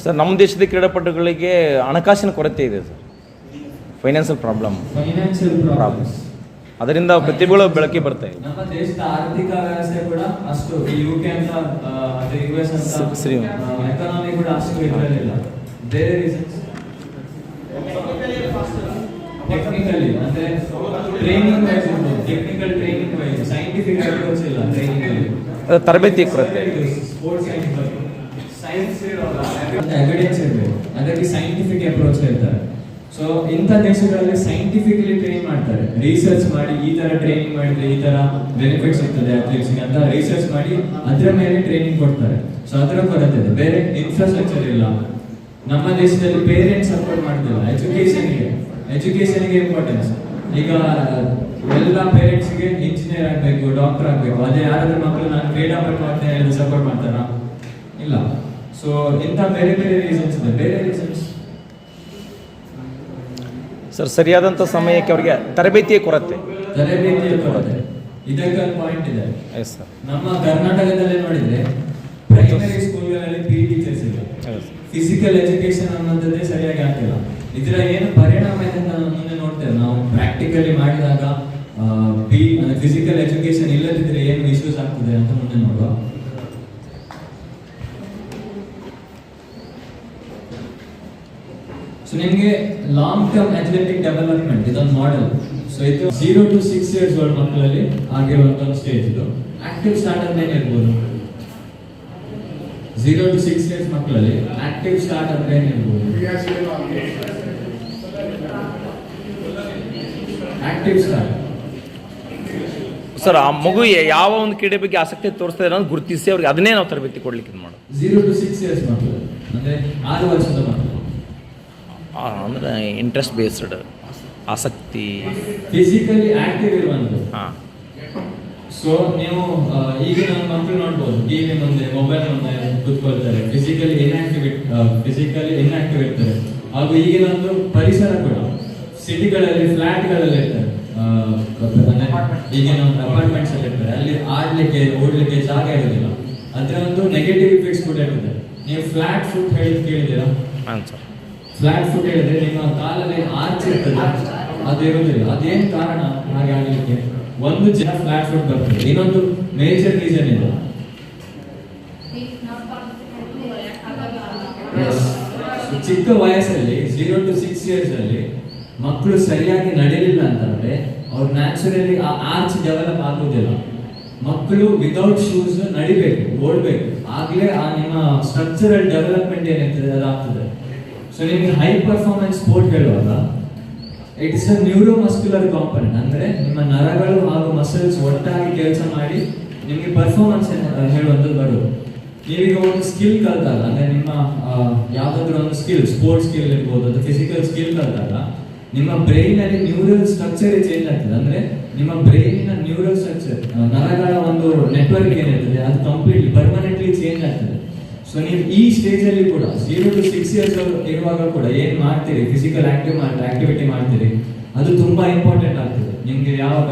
Sir, ನಮ್ಮ ದೇಶದ ಕ್ರೀಡಾಪಟುಗಳಿಗೆ ಹಣಕಾಸಿನ ಕೊರತೆ ಇದೆ ಸರ್. ಫೈನಾನ್ಷಿಯಲ್ ಪ್ರಾಬ್ಲಮ್ಸ್, ಅದರಿಂದ ಪ್ರತಿಭೆಗಳು ಬೆಳಕಿ ಬರ್ತಾ ಇದೆ. ನಮ್ಮ ದೇಶದ ಆರ್ಥಿಕ ವ್ಯವಸ್ಥೆ ಕೂಡ ಅಷ್ಟು UK ಅಂತ US ಅಂತ ಎಕಾನಮಿ ಕೂಡ ಅಷ್ಟು ಇರಲಿಲ್ಲ. ಬೇರೆ ರೀಸನ್ಸ್ ಟೆಕ್ನಿಕಲಿ ಅಂದ್ರೆ training wise, technical training wise, scientific approach ಇಲ್ಲ ಟ್ರೈನಿಂಗ್ ಅಲ್ಲಿ, ತರಬೇತಿ ಕೊರತೆ, ಸ್ಪೋರ್ಟ್ಸ್ ಸೈನ್ಸ್ ಎವಿಡೆನ್ಸ್ ಇರಬೇಕು, ಅದಕ್ಕೆ ಸೈಂಟಿಫಿಕ್ ಅಪ್ರೋಚ್ ಇರ್ತಾರೆ. ಸೊ ಇಂಥ ದೇಶಗಳಲ್ಲಿ ಸೈಂಟಿಫಿಕಲಿ ಟ್ರೈನ್ ಮಾಡ್ತಾರೆ, ರಿಸರ್ಚ್ ಮಾಡಿ ಈ ತರ ಟ್ರೈನಿಂಗ್ ಮಾಡಿದ್ರೆ ಈ ತರ ಬೆನಿಫಿಟ್ಸ್ ಇರ್ತದೆ ಅಥ್ಲೀಟ್ಸ್ಗೆ ಅಂತ ರಿಸರ್ಚ್ ಮಾಡಿ ಅದರ ಮೇಲೆ ಟ್ರೈನಿಂಗ್ ಕೊಡ್ತಾರೆ. ಸೊ ಅದರ ಕೊರತೆ ಇದೆ. ಬೇರೆ ಇನ್ಫ್ರಾಸ್ಟ್ರಕ್ಚರ್ ಇಲ್ಲ. ನಮ್ಮ ದೇಶದಲ್ಲಿ ಪೇರೆಂಟ್ಸ್ ಸಪೋರ್ಟ್ ಮಾಡ್ತಿಲ್ಲ ಎಜುಕೇಶನ್ಗೆ ಇಂಪಾರ್ಟೆನ್ಸ್. ಈಗ ಎಲ್ಲ ಪೇರೆಂಟ್ಸ್ಗೆ ಇಂಜಿನಿಯರ್ ಆಗಬೇಕು, ಡಾಕ್ಟರ್ ಆಗಬೇಕು, ಅದೇ ಯಾರಾದ್ರೂ ಮಕ್ಕಳು ನಾನು ಕ್ರೀಡಾಪಟು ಅಂತ ಹೇಳಿದ್ರೆ ಸಪೋರ್ಟ್ ಮಾಡ್ತಾರ? ಇಲ್ಲ. ಸೊ ಇಂಥ ಬೇರೆ ಬೇರೆ ರೀಸನ್ಸ್ ಇದೆ. ಬೇರೆ ರೀಸನ್ಸ್ ಸರ್, ಸರಿಯಾದಂಥ ಸಮಯಕ್ಕೆ ಅವರಿಗೆ ತರಬೇತಿಯ ಕೊರತೆ. ಇದಕ್ಕೊಂದು ಪಾಯಿಂಟ್ ಇದೆ. Yes sir. ನಮ್ಮ ಕರ್ನಾಟಕದಲ್ಲಿ ನೋಡಿದ್ರೆ ಪ್ರೈಮರಿ ಸ್ಕೂಲ್ಗಳಲ್ಲಿ PE ಟೀಚರ್ಸ್ ಇದೆ, ಫಿಸಿಕಲ್ ಎಜುಕೇಶನ್ ಅನ್ನೋದೇ ಸರಿಯಾಗಿ ಆಗ್ತಿಲ್ಲ. ಇದರ ಏನು ಪರಿಣಾಮ ಇದೆ ಅಂತ ನಾವು ಮುಂದೆ ನೋಡ್ತೇವೆ. ನಾವು ಪ್ರಾಕ್ಟಿಕಲಿ ಮಾಡಿದಾಗ ಫಿಸಿಕಲ್ ಎಜುಕೇಶನ್ ಇಲ್ಲದಿದ್ರೆ ಏನು ಇಶ್ಯೂಸ್ ಆಗ್ತದೆ ಅಂತ ಮುಂದೆ ನೋಡುವ. ಸೊ ನಿಮಗೆ ಲಾಂಗ್ ಟರ್ಮ್ ಅಥ್ಲೆಟಿಕ್ ಡೆವಲಪ್ಮೆಂಟ್ ಇದೊಂದು ಮಾಡೆಲ್. ಸೊ ಇದು 0 to 6 years ಓಲ್ಡ್ ಮಕ್ಕಳಲ್ಲಿ ಆಗಿರುವಂತ ಒಂದು ಸ್ಟೇಜ್. ಇದು ಆಕ್ಟಿವ್ ಸ್ಟಾರ್ಟ್ ಅಂದ್ರೆ ಏನಿರ್ಬೋದು? 0 to 6 years ಮಕ್ಕಳಲ್ಲಿ ಆಕ್ಟಿವ್ ಸ್ಟಾರ್ಟ್ ಅಂದ್ರೆ ಏನಿರ್ಬೋದು? ಆಕ್ಟಿವ್ ಸ್ಟಾರ್ಟ್ ಸರ್, ಆ ಮಗು ಯಾವ ಒಂದು ಕ್ರೀಡೆ ಬಗ್ಗೆ ಆಸಕ್ತಿ ತೋರಿಸ್ತಾ ಇರೋ ಗುರುತಿಸಿ ಅವ್ರಿಗೆ ಅದನ್ನೇ ನಾವು ತರಬೇತಿ ಕೊಡ್ಲಿಕ್ಕೆ ಮಾಡೋದು. 0 to 6 years ಮಕ್ಕಳು ಅಂದ್ರೆ 6 ವರ್ಷದ ಮಕ್ಕಳು ಅಂದ್ರೆ ಇಂಟ್ರೆಸ್ಟ್ ಬೇಸ್ಡ್, ಆಸಕ್ತಿ, ಫಿಸಿಕಲಿ ಆಕ್ಟಿವ್ ಇರುವಂಥದ್ದು. ಸೊ ನೀವು ಈಗಿನ ಮಕ್ಕಳು ನೋಡ್ಬೋದು, ಟಿವಿ ಮುಂದೆ ಮೊಬೈಲ್ ಮುಂದೆ ಕೂತ್ಕೊಳ್ತಾರೆ, ಫಿಸಿಕಲಿ ಇನ್ಆಕ್ಟಿವ್ ಇರ್ತಾರೆ. ಹಾಗೂ ಈಗಿನ ಒಂದು ಪರಿಸರ ಕೂಡ ಸಿಟಿಗಳಲ್ಲಿ ಫ್ಲಾಟ್ಗಳಲ್ಲಿ ಇರ್ತಾರೆ, ಈಗಿನ ಒಂದು ಅಪಾರ್ಟ್ಮೆಂಟ್ಸ್ ಅಲ್ಲಿ ಇರ್ತಾರೆ, ಅಲ್ಲಿ ಆಡ್ಲಿಕ್ಕೆ ಓಡ್ಲಿಕ್ಕೆ ಜಾಗ ಇರೋದಿಲ್ಲ. ಅದರ ಒಂದು ನೆಗೆಟಿವ್ ಇಫೆಕ್ಟ್ಸ್ ಕೂಡ ಇರ್ತದೆ. ನೀವು ಫ್ಲಾಟ್ ಫುಟ್ ಕೇಳಿದ್ದೀರಾ? ಫ್ಲಾಟ್ ಫುಟ್ ಹೇಳಿದ್ರೆ ನಿಮ್ಮ ಕಾಲಲ್ಲಿ ಆರ್ಚ್ ಇರ್ತದೆ, ಅದು ಇರುವುದಿಲ್ಲ. ಅದೇನು ಕಾರಣ ಹಾಗೆ ಆಗಲಿಕ್ಕೆ? ಒಂದು ಜನ ಫ್ಲಾಟ್ ಫುಟ್ ಬರ್ತದೆ. ಇನ್ನೊಂದು ಮೇಜರ್ ರೀಸನ್ ಇದೆ, ಚಿಕ್ಕ ವಯಸ್ಸಲ್ಲಿ 0 to 6 years ಅಲ್ಲಿ ಮಕ್ಕಳು ಸರಿಯಾಗಿ ನಡೆಯಲಿಲ್ಲ ಅಂತಂದ್ರೆ ಅವ್ರು ನ್ಯಾಚುರಲಿ ಆ ಆರ್ಚ್ ಡೆವಲಪ್ ಆಗುವುದಿಲ್ಲ. ಮಕ್ಕಳು ವಿದೌಟ್ ಶೂಸ್ ನಡಿಬೇಕು, ಓಡಬೇಕು, ಆಗ್ಲೇ ಆ ನಿಮ್ಮ ಸ್ಟ್ರಕ್ಚರಲ್ ಡೆವಲಪ್ಮೆಂಟ್ ಏನಿರ್ತದೆ ಅದಾಗ್ತದೆ. ಸೊ ನಿಮ್ಗೆ ಹೈ ಪರ್ಫಾರ್ಮೆನ್ಸ್ ಸ್ಪೋರ್ಟ್ ಹೇಳುವಾಗ it is a neuromuscular component, ಅಂದ್ರೆ ನಿಮ್ಮ ನರಗಳು ಹಾಗೂ ಮಸಲ್ಸ್ ಒಟ್ಟಾಗಿ ಕೆಲಸ ಮಾಡಿ ನಿಮಗೆ ಪರ್ಫಾರ್ಮೆನ್ಸ್ ಹೇಳುವಂಥದ್ದು ಬರೋದು. ನೀವೀಗ ಒಂದು ಸ್ಕಿಲ್ ಕಲಿತಾಗ, ಅಂದ್ರೆ ನಿಮ್ಮ ಯಾವ್ದಾದ್ರು ಒಂದು ಸ್ಕಿಲ್, ಸ್ಪೋರ್ಟ್ಸ್ ಸ್ಕಿಲ್ ಇರ್ಬೋದು, ಅದು ಫಿಸಿಕಲ್ ಸ್ಕಿಲ್ ಕಲಿತಾಗ ನಿಮ್ಮ ಬ್ರೈನ್ ಅಲ್ಲಿ ನ್ಯೂರಲ್ ಸ್ಟ್ರಕ್ಚರ್ ಚೇಂಜ್ ಆಗ್ತದೆ. ಅಂದ್ರೆ ನಿಮ್ಮ ಬ್ರೈನಿನ ನ್ಯೂರಲ್ ಸ್ಟ್ರಕ್ಚರ್, ನರಗಳ ಒಂದು ನೆಟ್ವರ್ಕ್ ಏನಿರ್ತದೆ ಅದು ಕಂಪ್ಲೀಟ್ಲಿ ಪರ್ಮನೆಂಟ್ಲಿ ಚೇಂಜ್ ಆಗ್ತದೆ. ಸೊ ನೀವು ಈ ಸ್ಟೇಜ್ ಅಲ್ಲಿ ಕೂಡ 0 to 6 years ಇರುವಾಗ ಕೂಡ ಏನ್ ಮಾಡ್ತೀರಿ, ಫಿಸಿಕಲ್ ಆಕ್ಟಿವಿಟಿ ಮಾಡ್ತೀರಿ, ಅದು ತುಂಬಾ ಇಂಪಾರ್ಟೆಂಟ್ ಆಗ್ತದೆ ನಿಮ್ಗೆ. ಯಾವಾಗ?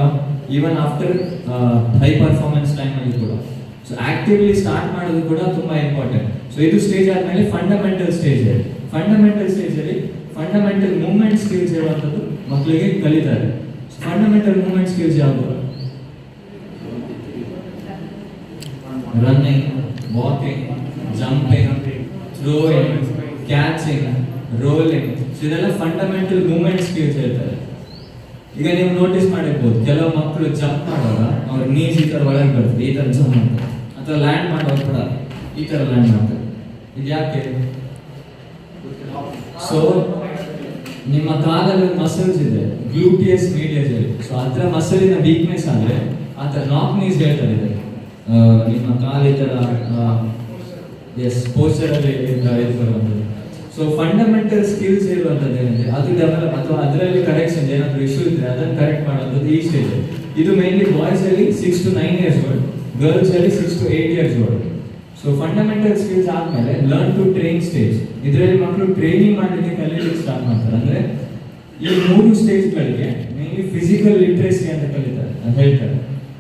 Even after high performance time ಅಲ್ಲಿ ಕೂಡ. ಸೊ ಆಕ್ಟಿವ್ಲಿ ಸ್ಟಾರ್ಟ್ ಮಾಡೋದು ಕೂಡ ತುಂಬಾ ಇಂಪಾರ್ಟೆಂಟ್. ಸೊ ಇದು ಸ್ಟೇಜ್ ಆದ್ಮೇಲೆ ಫಂಡಮೆಂಟಲ್ ಸ್ಟೇಜ್ ಅಲ್ಲಿ ಫಂಡಮೆಂಟಲ್ ಮೂವ್ಮೆಂಟ್ ಸ್ಕಿಲ್ಸ್ ಇರುವಂತದ್ದು ಮಕ್ಕಳಿಗೆ ಕಲಿತಾರೆ. ಫಂಡಮೆಂಟಲ್ ಮೂವ್ಮೆಂಟ್ ಸ್ಕಿಲ್ಸ್ ಯಾವುದು? Running, walking, jumping, throwing, catching, rolling. ಇದೆಲ್ಲ ಫಂಡಮೆಂಟಲ್ ಮೂವ್ಮೆಂಟ್ ಸ್ಕಿಲ್ಸ್ ಇರ್ತಾರೆ. ಈಗ ನೀವು ನೋಟಿಸ್ ಮಾಡಿರ್ಬೋದು, ಕೆಲವು ಮಕ್ಕಳು ಜಂಪ್ ಮಾಡುವಾಗ ಅವ್ರ ನೀಸ್ ಈ ತರ ಒಳಗೆ ಬರ್ತದೆ, ಈ ತರ ಜಂಪ್ ಮಾಡ್ತಾರೆ, ಅಥವಾ ಲ್ಯಾಂಡ್ ಮಾಡುವಾಗ ಕೂಡ ಈ ತರ ಲ್ಯಾಂಡ್ ಮಾಡ್ತಾರೆ. ಇದು ಯಾಕೆ? ಸೊ ನಿಮ್ಮ ಕಾಲಲ್ಲಿ ಮಸಲ್ಸ್ ಇದೆ, ಗ್ಲೂಟಿಯಸ್ ಮೀಡಿಯಸ್ ಇದೆ. ಸೊ ಅದರ ಮಸಲಿನ ವೀಕ್ನೆಸ್ ಆದ್ರೆ ಆತರ ನಾಕ್ ನೀಸ್ ಹೇಳ್ತಾರೆ. ನಿಮ್ಮ ಕಾಲ ಈ ತರ ಪೋಸ್ಚರ್ ಅಲ್ಲಿ ಬರುವಂಥದ್ದು. ಸೊ ಫಂಡಮೆಂಟಲ್ ಸ್ಕಿಲ್ಸ್ ಇರುವಂಥದ್ದು ಏನಿದೆ ಅದು ಡೆವಲಪ್, ಅಥವಾ ಅದರಲ್ಲಿ ಕರೆಕ್ಷನ್ ಏನಾದರೂ ಇಶ್ಯೂ ಇದ್ರೆ ಅದನ್ನು ಕರೆಕ್ಟ್ ಮಾಡುವಂಥದ್ದು ಈ ಸ್ಟೇಜ್. ಇದು ಮೇನ್ಲಿ ಬಾಯ್ಸ್ ಅಲ್ಲಿ 6 to 9 years ಓಲ್ಡ್, ಗರ್ಲ್ಸ್ ಅಲ್ಲಿ 6 to 8 years old. So fundamental skills ಆದ್ಮೇಲೆ ಲರ್ನ್ ಟು ಟ್ರೈನ್ ಸ್ಟೇಜ್. ಇದರಲ್ಲಿ ಮಕ್ಕಳು ಟ್ರೈನಿಂಗ್ ಮಾಡಲಿಕ್ಕೆ ಕಲಿಯಲಿಕ್ಕೆ ಸ್ಟಾರ್ಟ್ ಮಾಡ್ತಾರೆ. ಅಂದ್ರೆ ಈ 3 ಸ್ಟೇಜ್ಗಳಿಗೆ ಮೇನ್ಲಿ ಫಿಸಿಕಲ್ ಲಿಟ್ರೇಸಿ ಅಂತ ಹೇಳ್ತಾರೆ.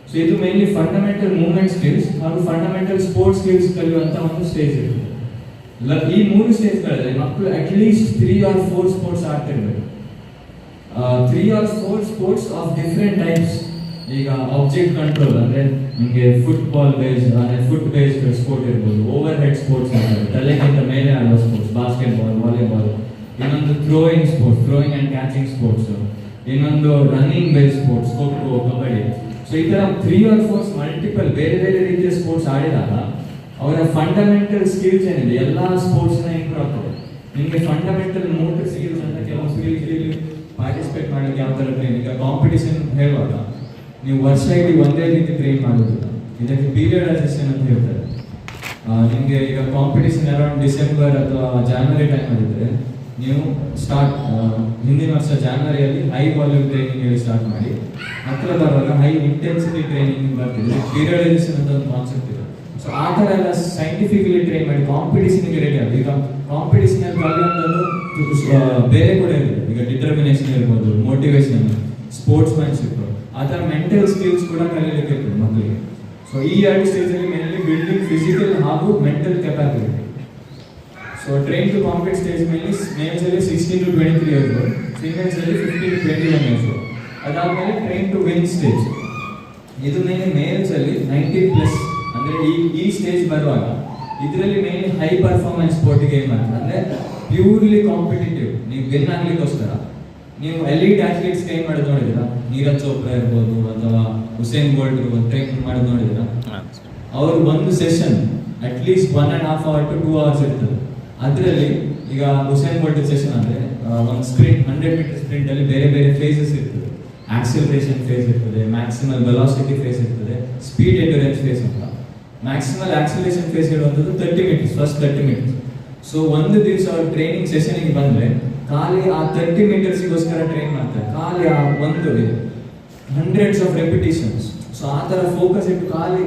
ಸೊ ಇದು ಮೇನ್ಲಿ ಫಂಡಮೆಂಟಲ್ ಮೂವ್ಮೆಂಟ್ ಸ್ಕಿಲ್ಸ್ ಹಾಗೂ ಫಂಡಮೆಂಟಲ್ ಸ್ಪೋರ್ಟ್ಸ್ ಸ್ಕಿಲ್ಸ್ ಕಲಿಯುವಂತ ಒಂದು ಸ್ಟೇಜ್ ಇರುತ್ತೆ. ಈ 3 ಸ್ಟೇಜ್ಗಳಲ್ಲಿ ಮಕ್ಕಳು ಅಟ್ಲೀಸ್ಟ್ 3 or 4 ಸ್ಪೋರ್ಟ್ಸ್ ಆಡ್ತಿರ್ಬೇಕು. 3 or 4 sports of different types. ಈಗ ಆಬ್ಜೆಕ್ಟ್ ಕಂಟ್ರೋಲ್ ಅಂದ್ರೆ ನಿಮಗೆ ಫುಟ್ಬಾಲ್ ಬೇಸ್ಡ್ ಅಂದ್ರೆ ಫುಟ್ ಬೇಸ್ಡ್ ಸ್ಪೋರ್ಟ್ ಇರ್ಬೋದು, ಓವರ್ ಹೆಡ್ ಸ್ಪೋರ್ಟ್ಸ್ ಇರ್ಬೋದು, ತಲೆಗಿಂತ ಮೇಲೆ ಆಡುವ ಸ್ಪೋರ್ಟ್ಸ್, ಬಾಸ್ಕೆಟ್ಬಾಲ್, ವಾಲಿಬಾಲ್, ಇನ್ನೊಂದು throwing sports, throwing and catching sports, ಇನ್ನೊಂದು running based sports, kho kho, kabaddi. So ಈ ತರ 3 or 4 ಮಲ್ಟಿಪಲ್ ಬೇರೆ ಬೇರೆ ರೀತಿಯ ಸ್ಪೋರ್ಟ್ಸ್ ಆಡಿದಾಗ ಅವರ ಫಂಡಮೆಂಟಲ್ ಸ್ಕಿಲ್ಸ್ ಏನಿದೆ ಎಲ್ಲ ಸ್ಪೋರ್ಟ್ಸ್ನ ಇಂಪ್ರೂವ್ ಆಗ್ತದೆ. ನಿಮಗೆ ಫಂಡಮೆಂಟಲ್ ಮೋಟರ್ ಸ್ಕಿಲ್ಸ್ ಅಂತ ಕೆಲವು ಸ್ಕಿಲ್ಸ್ ಇಲ್ಲಿ ಪಾರ್ಟಿಸಿಪೇಟ್ ಮಾಡಲಿಕ್ಕೆ ಯಾವ ಥರ ಟ್ರೈನ್. ಈಗ ಕಾಂಪಿಟೇಷನ್ ಹೇಳುವಾಗ ನೀವು ವರ್ಷ ಇಡೀ ಒಂದೇ ರೀತಿ ಟ್ರೈನ್ ಮಾಡೋದಿಲ್ಲ, ಇದಕ್ಕೆ ಪೀರಿಯಡೈಸೇಷನ್ ಅಂತ ಹೇಳ್ತಾರೆ. ನಿಮಗೆ ಈಗ ಕಾಂಪಿಟೇಷನ್ ಅರೌಂಡ್ ಡಿಸೆಂಬರ್ ಅಥವಾ ಜಾನ್ವರಿ ಟೈಮ್ ಆಗಿದ್ರೆ ನೀವು ಸ್ಟಾರ್ಟ್ ಹಿಂದಿನ ವರ್ಷ ಜಾನ್ವರಿಯಲ್ಲಿ ಹೈ ವಾಲ್ಯೂಮ್ ಟ್ರೈನಿಂಗ್ ಹೇಳಿ ಸ್ಟಾರ್ಟ್ ಮಾಡಿ, ಹತ್ರ ಬರುವಾಗ ಹೈ ಇಂಟೆನ್ಸಿಟಿ ಟ್ರೈನಿಂಗ್ ಬರ್ತಿದೆ. ಪೀರಿಯಡೈಸೇಷನ್ ಅಂತ ಒಂದು ಕಾನ್ಸೆಪ್ಟ್ ಇದೆ. ಸೊ ಆ ಥರ ಎಲ್ಲ ಸೈಂಟಿಫಿಕಲಿ ಟ್ರೈನ್ ಮಾಡಿ ಕಾಂಪಿಟೇಷನ್ಗೆ ರೆಡಿ ಆಗಿ. ಈಗ ಕಾಂಪಿಟೇಷನ್ ಕಲಿಯುವಂಥದ್ದು ಬೇರೆ ಕೂಡ ಇರುತ್ತೆ. ಈಗ ಡಿಟರ್ಮಿನೇಷನ್ ಇರ್ಬೋದು, ಮೋಟಿವೇಶನ್, ಸ್ಪೋರ್ಟ್ಸ್ ಮ್ಯಾನ್ಶಿಪ್, ಆ ಥರ ಮೆಂಟಲ್ ಸ್ಕಿಲ್ಸ್ ಕೂಡ ಕಲಿಯಲಿಕ್ಕೆ ಇರ್ತದೆ ಮಕ್ಕಳಿಗೆ. ಸೊ ಈ 2 ಸ್ಟೇಜಲ್ಲಿ ಮೇನ್ಲಿ ಬಿಲ್ಡಿಂಗ್ ಫಿಸಿಕಲ್ ಹಾಗೂ mental capability. So train to compete stage ಮೇಲೆ ಮೇಲ್ಸಲ್ಲಿ 16 to 23 years old, ಫೀಮೇಲ್ಸಲ್ಲಿ 15 to 21 years old. ಅದಾದಮೇಲೆ ಟ್ರೈನ್ ಟು ವಿನ್ ಸ್ಟೇಜ್. ಇದು ಮೇಲೆ ಮೇಲ್ಸಲ್ಲಿ 90+ ಅಂದರೆ ಈ ಸ್ಟೇಜ್ ಬರುವಾಗ ಇದರಲ್ಲಿ ಮೇನ್ ಹೈ ಪರ್ಫಾರ್ಮೆನ್ಸ್ ಸ್ಪೋರ್ಟಿಗೆ ಏನು ಮಾಡ್ತಾರೆ ಅಂದರೆ ಪ್ಯೂರ್ಲಿ ಕಾಂಪಿಟೇಟಿವ್. ನೀವು ವಿನ್ ಆಗ್ಲಿಕ್ಕೋಸ್ಕರ ನೀವು ಎಲೀಟ್ ಅಥ್ಲೀಟ್ಸ್ ಟ್ರೈನ್ ಮಾಡೋದು ನೋಡಿದ್ದೀರಾ? ನೀರಜ್ ಚೋಪ್ರಾ ಇರ್ಬೋದು ಅಥವಾ ಹುಸೇನ್ ಬೋಲ್ಟ್ ಇರ್ಬೋದು, ಟ್ರೈನ್ ಮಾಡೋದು ನೋಡಿದ್ದೀರಾ? ಅವರು ಒಂದು session at least 1.5 hour to 2 hours ಇರ್ತದೆ. ಅದರಲ್ಲಿ ಈಗ ಹುಸೇನ್ ಬೋಲ್ಟ್ ಸೆಷನ್ ಅಂದರೆ ಒಂದು ಸ್ಪ್ರಿಂಟ್ 100 meter ಸ್ಪ್ರಿಂಟಲ್ಲಿ ಬೇರೆ ಬೇರೆ ಫೇಸಸ್ ಇರ್ತದೆ. ಆಕ್ಸಿಲರೇಷನ್ ಫೇಸ್ ಇರ್ತದೆ, ಮ್ಯಾಕ್ಸಿಮಲ್ ವೆಲಾಸಿಟಿ ಫೇಸ್ ಇರ್ತದೆ, ಸ್ಪೀಡ್ ಎಂಡ್ಯೂರೆನ್ಸ್ ಫೇಸ್ ಅಂತ. ಮ್ಯಾಕ್ಸಿಮಲ್ ಆಕ್ಸಿಲರೇಷನ್ ಫೇಸ್ ಇರುವಂಥದ್ದು 30 minutes, ಫಸ್ಟ್ 30 minutes. ಸೊ ಒಂದು ದಿವಸ ಅವ್ರು ಟ್ರೈನಿಂಗ್ ಸೆಷನ್ಗೆ ಬಂದರೆ ಖಾಲಿ ಆ 30 minutesಗೋಸ್ಕರ ಟ್ರೈನ್ ಮಾಡ್ತಾರೆ. ಖಾಲಿ ಆ ಒಂದು hundreds of repetitions. ಸೊ ಆ ಥರ ಫೋಕಸ್ ಇಟ್ಟು ಖಾಲಿ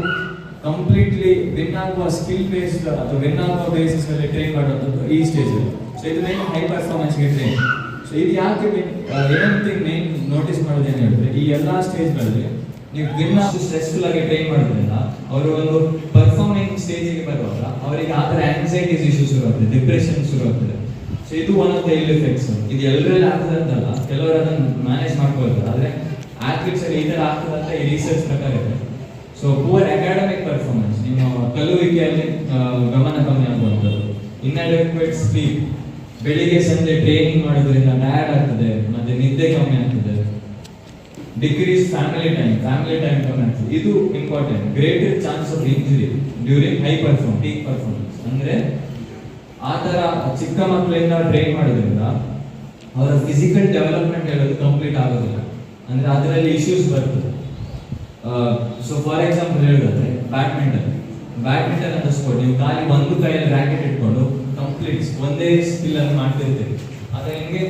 ಕಂಪ್ಲೀಟ್ಲಿ ವಿನ್ ಆಗುವ ಸ್ಕಿಲ್ ಬೇಸ್ಡ್ ಅಥವಾ ವಿನ್ ಆಗುವ ಬೇಸಿಸ್ ಅಲ್ಲಿ ಟ್ರೈನ್ ಮಾಡುವಂಥದ್ದು ಈ ಸ್ಟೇಜಲ್ಲಿ. ಸೊ ಇದು ಮೇನ್ ಹೈ ಪರ್ಫಾರ್ಮೆನ್ಸ್ಗೆ ಟ್ರೈನ್. ಸೊ ಇದು ಯಾಕೆ ಏನಂತ ಮೇನ್ ನೋಟಿಸ್ ಮಾಡೋದೇನು ಹೇಳಿದ್ರೆ, ಈ ಎಲ್ಲ ಸ್ಟೇಜ್ಗಳಲ್ಲಿ ನೀವು ವಿನ್ ಆಗು ಸ್ಟ್ರೆಸ್ಫುಲ್ ಆಗಿ ಟ್ರೈನ್ ಮಾಡೋದ್ರಿಂದ ಅವರು ಒಂದು ಪರ್ಫಾರ್ಮಿಂಗ್ ಸ್ಟೇಜಿಗೆ ಬರುವಾಗ ಅವರಿಗೆ ಆ ಥರ ಆಂಗ್ಸೈಟೀಸ್ ಇಶ್ಯೂ ಶುರು ಆಗ್ತದೆ, ಡಿಪ್ರೆಷನ್ ಶುರು ಆಗ್ತದೆ. ಸೊ ಇದು ಒನ್ ಆಫ್ ದ ಇಲ್ ಎಫೆಕ್ಟ್ಸ್. ಇದು ಎಲ್ಲರಲ್ಲಿ ಆಗ್ತದೆ ಅಂತಲ್ಲ, ಕೆಲವರು ಅದನ್ನು ಮ್ಯಾನೇಜ್ ಮಾಡ್ಕೊಳ್ತಾರೆ. ಆದರೆ ಆಥ್ಲೀಟ್ಸ್ ಅಲ್ಲಿ ಈ ಥರ ಆಗ್ತದೆ ಅಂತ ಈ ರಿಸರ್ಚ್ ಪ್ರಕಾರ ಇದೆ. ಸೊ ಪೂವರ್ ಅಕಾಡೆಮಿಕ್ ಪರ್ಫಾರ್ಮೆನ್ಸ್, ನಿಮ್ಮ ಕಲಿಯುವಿಕೆಯಲ್ಲಿ ಗಮನ ಕಮ್ಮಿ ಆಗುವಂಥದ್ದು, ಇನ್ಅಡೆಕ್ವೇಟ್ ಸ್ಲೀಪ್, ಬೆಳಿಗ್ಗೆ ಸಂಜೆ ಟ್ರೈನಿಂಗ್ ಮಾಡೋದ್ರಿಂದ ಟಯರ್ಡ್ ಆಗ್ತದೆ, ಮತ್ತೆ ನಿದ್ದೆ ಕಮ್ಮಿ ಆಗ್ತದೆ, ಡಿಕ್ರೀಸ್ ಫ್ಯಾಮಿಲಿ ಟೈಮ್ ಕಮ್ಮಿ ಆಗ್ತದೆ. ಇದು important. Greater chance of injury during peak performance. ಅಂದ್ರೆ ಆ ಥರ ಚಿಕ್ಕ ಮಕ್ಕಳಿಂದ ಟ್ರೈನ್ ಮಾಡೋದ್ರಿಂದ ಅವರ ಫಿಸಿಕಲ್ ಡೆವಲಪ್ಮೆಂಟ್ ಹೇಳೋದು ಕಂಪ್ಲೀಟ್ ಆಗೋದಿಲ್ಲ. ಅಂದ್ರೆ ಅದರಲ್ಲಿ ಇಶ್ಯೂಸ್ ಬರ್ತದೆ. ಸೊ ಫಾರ್ ಎಕ್ಸಾಂಪಲ್ ಹೇಳೋದಾದ್ರೆ ಬ್ಯಾಡ್ಮಿಂಟನ್ ಅಂತ ಸ್ಪೋರ್ಟ್, ನೀವು ಖಾಲಿ ಒಂದು ಕೈಯಲ್ಲಿ ರ್ಯಾಕೆಟ್ ಇಟ್ಕೊಂಡು ಕಂಪ್ಲೀಟ್ ಒಂದೇ ಸ್ಕಿಲ್ ಅನ್ನು ಮಾಡ್ತಿರ್ತೀರಿ. ಆದರೆ ನಿಮಗೆ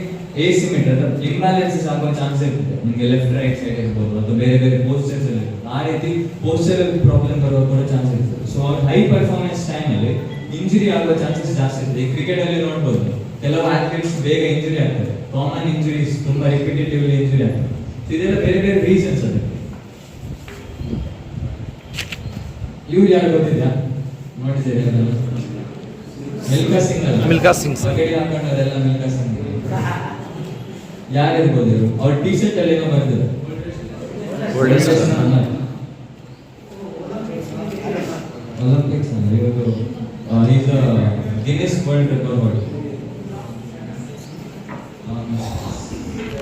ಏಸಿಮೆಟ್ರಿ ಅಥವಾ ಇಂಬ್ಯಾಲೆನ್ಸಸ್ ಆಗುವ ಚಾನ್ಸ್ ಇರ್ತದೆ. ನಿಮಗೆ ಲೆಫ್ಟ್ ರೈಟ್ ಸೈಡ್ ಇರ್ಬೋದು ಅಥವಾ ಬೇರೆ ಬೇರೆ ಪೋಸ್ಚರ್ಸ್ ಅಲ್ಲಿ ಆ ರೀತಿ ಪೋಸ್ಚರಲ್ ಪ್ರಾಬ್ಲಮ್ ಬರುವ ಕೂಡ ಚಾನ್ಸ್ ಇರ್ತದೆ. ಸೊ ಅವ್ರ ಹೈ ಪರ್ಫಾರ್ಮೆನ್ಸ್ ಟೈಮಲ್ಲಿ ಇಂಜುರಿ ಆಗುವ ಚಾನ್ಸಸ್ ಜಾಸ್ತಿ ಇರ್ತದೆ. ಈ ಕ್ರಿಕೆಟ್ ಅಲ್ಲಿ ನೋಡ್ಬೋದು, ಕೆಲವು ಅಥ್ಲೀಟ್ಸ್ ಬೇಗ ಇಂಜುರಿ ಆಗ್ತದೆ. ಕಾಮನ್ ಇಂಜುರೀಸ್, ತುಂಬಾ ರಿಪಿಟೇಟಿವ್ಲಿ ಇಂಜುರಿ ಆಗ್ತದೆ. ಇದೆಲ್ಲ ಬೇರೆ ಬೇರೆ ರೀಸನ್ಸ್ ಅದಕ್ಕೆ. ಇವ್ರು ಯಾರು ಗೊತ್ತಿದ್ಯಾ? ನೋಡಿದ್ದೀರಿ? ಮಿಲ್ಖಾ ಸಿಂಗ್ ಅಲ್ಲ, ಮಿಲ್ಖಾ ಸಿಂಗ್ ಹಾಕೊಂಡದೆಲ್ಲ ಮಿಲ್ಖಾ ಸಿಂಗ್. ಯಾರಿರ್ಬೋದು ಇವರು? ಅವ್ರ ಟಿ ಶರ್ಟ್ ಅಲ್ಲಿ ಏನೋ ಬರ್ತಿದೆ, ಒಲಿಂಪಿಕ್ಸ್ ಅಂದ್ರೆ ಇವರು ಈಸ್ ಗಿನ್ನಿಸ್ ವರ್ಲ್ಡ್ ರೆಕಾರ್ಡ್ ಮಾಡಿ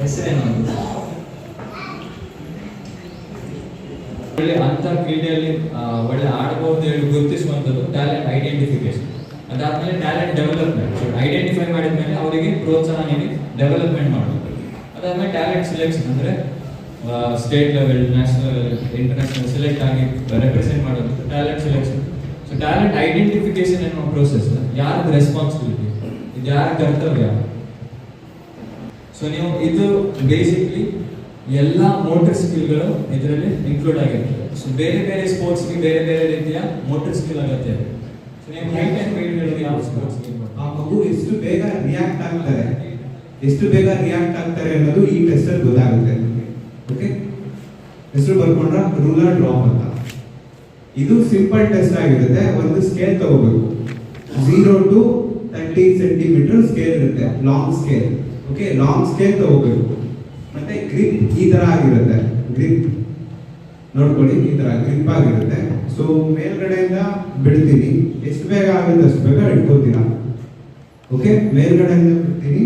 ಹೆಸರೇನು ಒಳ್ಳೆ ಅಂತ ಕ್ರೀಡೆಯಲ್ಲಿ ಒಳ್ಳೆ ಆಡಬಹುದು ಹೇಳಿ ಗುರುತಿಸುವಂಥದ್ದು ಟ್ಯಾಲೆಂಟ್ ಐಡೆಂಟಿಫಿಕೇಶನ್. ಅದಾದ್ಮೇಲೆ ಟ್ಯಾಲೆಂಟ್ ಡೆವಲಪ್ಮೆಂಟ್. ಐಡೆಂಟಿಫೈ ಮಾಡಿದ ಮೇಲೆ ಅವರಿಗೆ ಪ್ರೋತ್ಸಾಹ ನೀಡಿ ಡೆವಲಪ್ಮೆಂಟ್ ಮಾಡಬೇಕು. ಅದಾದ್ಮೇಲೆ ಟ್ಯಾಲೆಂಟ್ ಸೆಲೆಕ್ಷನ್ ಅಂದ್ರೆ state level, national level, international select ಆಗಿ ರೆಪ್ರೆಸೆಂಟ್ ಮಾಡೋದು talent selection. So talent identification ಎನ್ನುವ ಪ್ರೋಸೆಸ್ ಯಾರ್ದು ರೆಸ್ಪಾನ್ಸಿಬಿಲಿಟಿ, ಇದು ಯಾರ ಕರ್ತವ್ಯ. ಸೊ ನೀವು ಇದು ಬೇಸಿಕ್ಲಿ ಎಲ್ಲ ಮೋಟರ್ ಸ್ಕಿಲ್ಗಳು ಇದರಲ್ಲಿ ಇನ್ಕ್ಲೂಡ್ ಆಗಿರ್ತದೆ. ಸೊ ಬೇರೆ ಬೇರೆ ಸ್ಪೋರ್ಟ್ಸ್ಗೆ ಬೇರೆ ಬೇರೆ ರೀತಿಯ ಮೋಟರ್ ಸ್ಕಿಲ್ ಅಗತ್ಯ ಇದೆ. ಸೊ ನೀವು ಹೈಟ್ ಅಂಡ್ ವೇಟ್ ಹೇಳೋದು ಯಾವ ಸ್ಪೋರ್ಟ್ಸ್ ಆ ಮಗು ಎಷ್ಟು ಬೇಗ ರಿಯಾಕ್ಟ್ ಆಗ್ತಾರೆ ಅನ್ನೋದು ಈ ಟೆಸ್ಟ್ ಅಲ್ಲಿ ಗೊತ್ತಾಗುತ್ತೆ. ಓಕೆ, ಹೆಸರು ಬರ್ಕೊಂಡ್ರ ರೂಲರ್ ಡ್ರಾಪ್ ಅಂತ. ಇದು ಸಿಂಪಲ್ ಟೆಸ್ಟ್ ಆಗಿರುತ್ತೆ. ಒಂದು ಸ್ಕೇಲ್ ತಗೋಬೇಕು, 0 to 30 ಸೆಂಟಿಮೀಟರ್ ಸ್ಕೇಲ್ ಇರುತ್ತೆ, long scale. Okay, long scale ತಗೋಬೇಕು. ಮತ್ತೆ ಗ್ರಿಪ್ ಈ ತರ ಆಗಿರುತ್ತೆ, ಗ್ರಿಪ್ ನೋಡ್ಕೊಳ್ಳಿ, ಈ ತರ ಗ್ರಿಪ್ ಆಗಿರುತ್ತೆ. ಸೊ ಮೇಲ್ಗಡೆಯಿಂದ ಬಿಡ್ತೀನಿ, ಎಷ್ಟು ಬೇಗ ಆಗುತ್ತೆ ಅಷ್ಟು ಬೇಗ ಇಟ್ಕೋತೀರಾ. ಓಕೆ, ಮೇಲ್ಗಡೆಯಿಂದ ಬಿಡ್ತೀನಿ,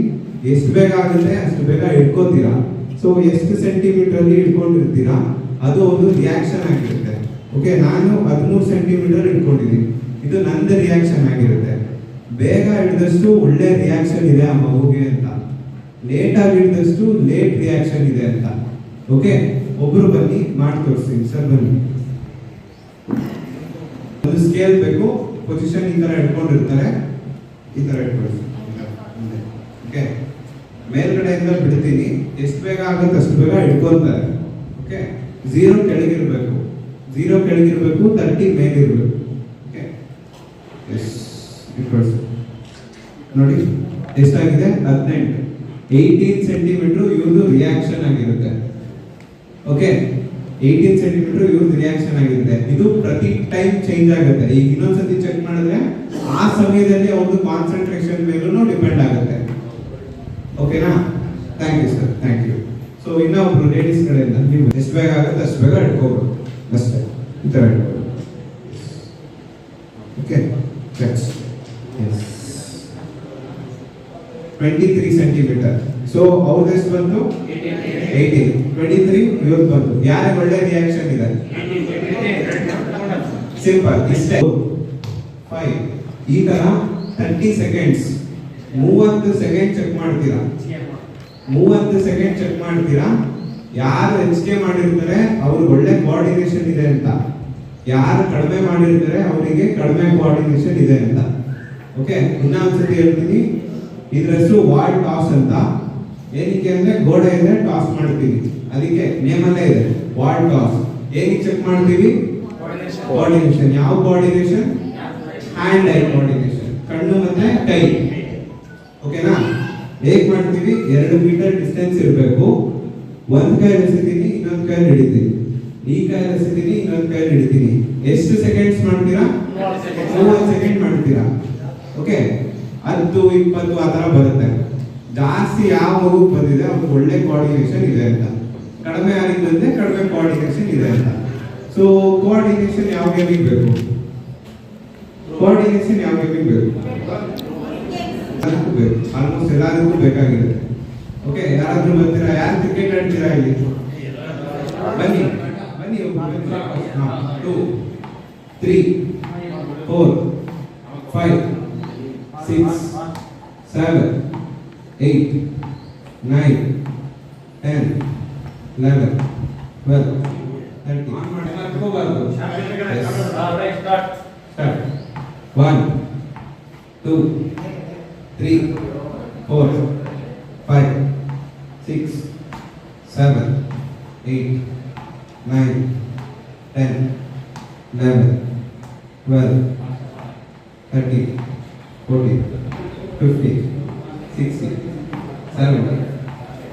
ಎಷ್ಟು ಬೇಗ ಆಗುತ್ತೆ ಅಷ್ಟು ಬೇಗ ಇಟ್ಕೋತೀರಾ. ಸೊ ಎಷ್ಟು ಸೆಂಟಿಮೀಟರ್ ಅಲ್ಲಿ ಇಟ್ಕೊಂಡಿರ್ತೀರಾ ಅದು ಒಂದು ರಿಯಾಕ್ಷನ್ ಆಗಿರುತ್ತೆ. ಓಕೆ, ನಾನು 13 ಸೆಂಟಿಮೀಟರ್ ಇಟ್ಕೊಂಡಿದ್ದೀನಿ, ಇದು ನಂದು ರಿಯಾಕ್ಷನ್ ಆಗಿರುತ್ತೆ. ಬೇಗ ಹಿಡಿದಷ್ಟು ಒಳ್ಳೆ ರಿಯಾಕ್ಷನ್ ಇದೆ ಆ ಮಗುಗೆ ಅಂತ, ಲೇಟ್ ಆಗಿ ಹಿಡಿದಷ್ಟು ಲೇಟ್ ರಿಯಾಕ್ಷನ್ ಇದೆ ಅಂತ. ಓಕೆ, ಒಬ್ರು ಬನ್ನಿ ಮಾಡಿ ತೋರಿಸ್ತೀನಿ. ಸರ್ ಬನ್ನಿ. ಒಂದು ಸ್ಕೇಲ್ ಬೇಕು, ಪೊಸಿಷನ್ ಈ ತರ ಇಟ್ಕೊಂಡಿರ್ತಾರೆ, ಈ ತರ ಇಟ್ಕೊಳ್ತೀನಿ. ಓಕೆ, ಮೇಲ್ಗಡೆಯಿಂದ ಬಿಡ್ತೀನಿ, ಎಷ್ಟು ಬೇಗ ಆಗುತ್ತೆ ಅಷ್ಟು ಬೇಗ ಇಟ್ಕೊಂತಾರೆ. ಓಕೆ, 0 ಕೆಳಗಿರ್ಬೇಕು, 0 ಕೆಳಗಿರ್ಬೇಕು, 30 ಮೇಲಿರ್ಬೇಕು. ಓಕೆ, ಎಸ್ ಇಟ್ಕೊಳ್ಸಿ. ನೋಡಿ ಎಷ್ಟಾಗಿದೆ, 18 ಸೆಂಟಿಮೀಟರ್ ಇವ್ರದ್ದು ರಿಯಾಕ್ಷನ್ ಆಗಿರುತ್ತೆ. ಓಕೆ, 18 ಸೆಂಟಿಮೀಟರ್ ಇವ್ರದ್ದು ರಿಯಾಕ್ಷನ್ ಆಗಿರುತ್ತೆ. ಇದು ಪ್ರತಿ ಟೈಮ್ ಚೇಂಜ್ ಆಗುತ್ತೆ. ಈಗ ಇನ್ನೊಂದ್ಸತಿ ಚೆಕ್ ಮಾಡಿದ್ರೆ ಆ ಸಮಯದಲ್ಲಿ ಅವ್ರದ್ದು ಕಾನ್ಸಂಟ್ರೇಷನ್ ಮೇಲೂ ಡಿಪೆಂಡ್ ಆಗುತ್ತೆ. ಓಕೆನಾ? Thank you sir, thank you. So ಇನ್ನೊಬ್ರು ಲೇಡೀಸ್ ಕಡೆಯಿಂದ ನೀವು ಎಷ್ಟು ಬೇಗ ಆಗುತ್ತೆ ಅಷ್ಟು ಬೇಗ ಇಟ್ಕೋಬೇಕು ಅಷ್ಟೇ, ಈ ಥರ ಇಟ್ಕೋಬೇಕು. Okay, next 23 centimetre. ಸೊ ಅವ್ರದ್ದು ಎಷ್ಟು ಬಂತು? 18. 23 ಇವ್ರದ್ದು ಬಂತು. ಯಾರಿಗೆ ಒಳ್ಳೆ ರಿಯಾಕ್ಷನ್ ಇದೆ? ಸಿಂಪಲ್, ಇಷ್ಟೇ. 5 ಈ ತರ 30 ಸೆಕೆಂಡ್ಸ್, 30 ಸೆಕೆಂಡ್ ಚೆಕ್ ಮಾಡ್ತೀರಾ, 30 ಸೆಕೆಂಡ್ ಚೆಕ್ ಮಾಡ್ತೀರಾ. ಯಾರು ಹೆಚ್ಚಿಗೆ ಮಾಡಿರ್ತಾರೆ ಅವ್ರಿಗೆ ಒಳ್ಳೆ ಕೋಆರ್ಡಿನೇಷನ್ ಇದೆ ಅಂತ, ಯಾರು ಕಡಿಮೆ ಮಾಡಿರ್ತಾರೆ ಅವರಿಗೆ ಕಡಿಮೆ ಕೋಆರ್ಡಿನೇಷನ್ ಇದೆ ಅಂತ. ಓಕೆ, ಇನ್ನೊಂದ್ಸತಿ ಹೇಳ್ತೀನಿ, ಇದ್ರ ಹೆಸರು ವಾಲ್ ಟಾಸ್ ಅಂತ. ಏನಕ್ಕೆ ಅಂದ್ರೆ ಗೋಡೆ ಇದೆ ಟಾಸ್ ಮಾಡ್ತೀವಿ, ಅದಕ್ಕೆ ನೇಮಲ್ಲೇ ಇದೆ ವಾಲ್ ಟಾಸ್. ಏನಕ್ಕೆ ಚೆಕ್ ಮಾಡ್ತೀವಿ? ಕೋಆರ್ಡಿನೇಷನ್. ಯಾವ ಕೋಆರ್ಡಿನೇಷನ್? ಹ್ಯಾಂಡ್ ಐ ಕೋಆರ್ಡಿನೇಷನ್, ಕಣ್ಣು ಮತ್ತೆ ಕೈ. ಓಕೆನಾ? ಹೇಗ್ ಮಾಡ್ತೀವಿ? 2 ಮೀಟರ್ ಡಿಸ್ಟೆನ್ಸ್ ಇರಬೇಕು. ಒಂದ್ ಕೈ ಎಸಿತೀನಿ, ಇನ್ನೊಂದ್ ಕೈ ಹಿಡಿತೀನಿ, ಈ ಕೈ ಎಸಿತೀನಿ, ಇನ್ನೊಂದ್ ಕೈ ಹಿಡಿತೀನಿ. ಎಷ್ಟು ಸೆಕೆಂಡ್ಸ್ ಮಾಡ್ತೀರಾ? 30 ಸೆಕೆಂಡ್ ಮಾಡ್ತೀರಾ. ಓಕೆ, 10, 20 ಆ ತರ ಬರುತ್ತೆ. ಜಾಸ್ತಿ ಯಾವ ಮಗು ಬಂದಿದೆ ಅವ್ರಿಗೆ ಒಳ್ಳೆ ಕೋಆರ್ಡಿನೇಷನ್ ಇದೆ ಅಂತ, ಕಡಿಮೆ ಯಾರಿಗೆ ಬಂದ್ರೆ ಕಡಿಮೆ ಕೋಆರ್ಡಿನೇಷನ್ ಇದೆ ಅಂತ. ಸೊ ಕೋಆರ್ಡಿನೇಷನ್ ಯಾವ ಗೇಮಿಗೆ ಬೇಕು? ಕೋಆರ್ಡಿನೇಷನ್ ಯಾವ ಗೇಮಿಗೆ ಬೇಕು? ಬೇಕು, ಆಲ್ಮೋಸ್ಟ್ ಎಲ್ಲರಿಗೂ ಬೇಕಾಗಿರುತ್ತೆ. ಓಕೆ, ಯಾರಾದ್ರೂ ಬರ್ತೀರಾ? ಯಾರು ಕ್ರಿಕೆಟ್ ಆಡ್ತೀರಾ ಇಲ್ಲಿ? ಬನ್ನಿ ಬನ್ನಿ. 2, 3, 4, 5, 6, 7, 8, 9, 10, 11, 12, 13. 1, 2, 3, 4, 5, 6, 7, 8, 9, 10, 11, 12, 13, 14, 15, 16, 17,